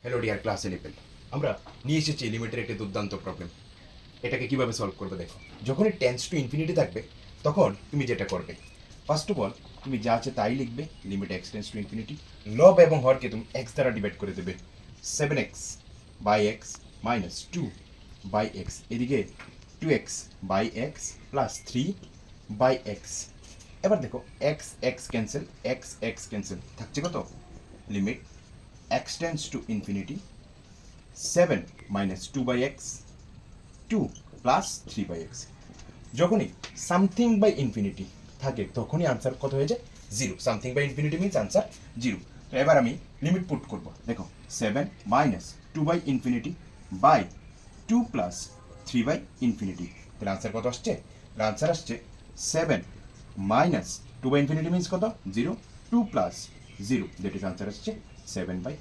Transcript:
Hello dear class 11, আমরা নিয়ে এসেছি লিমিটের একটি দুর্দান্ত প্রবলেম। এটাকে কিভাবে সলভ করবে দেখো। যখনই টেন্স টু ইনফিনিটি থাকবে তখন তুমি যেটা করবে, ফার্স্ট অফ অল তুমি যা আছে তাই লিখবে। Limit x tends to infinity, লব এবং হরকে তুমি এক্স দ্বারা ডিভাইড করে দেবে। 7x by x minus 2 by x, এদিকে 2x by x plus 3 by x. এবার দেখো x x cancel, x x cancel, থাকছে কত? Limit x tends to infinity 7 minus 2 by x 2 plus 3 by x। যখনই something by infinity থাকে তখনই answer কত হয়ে যায়? 0। Something by infinity means answer 0। তো এবার আমি লিমিট পুট করব। দেখো 7 minus 2 by infinity by 2 plus 3 by infinity, তাহলে আনসার কত আসছে? আনসার আসছে 7 মাইনাস 2 বাই ইনফিনিটি মিনস কত? 0, 2 প্লাস 0, দ্যাট ইজ আনসার আসছে 7/3।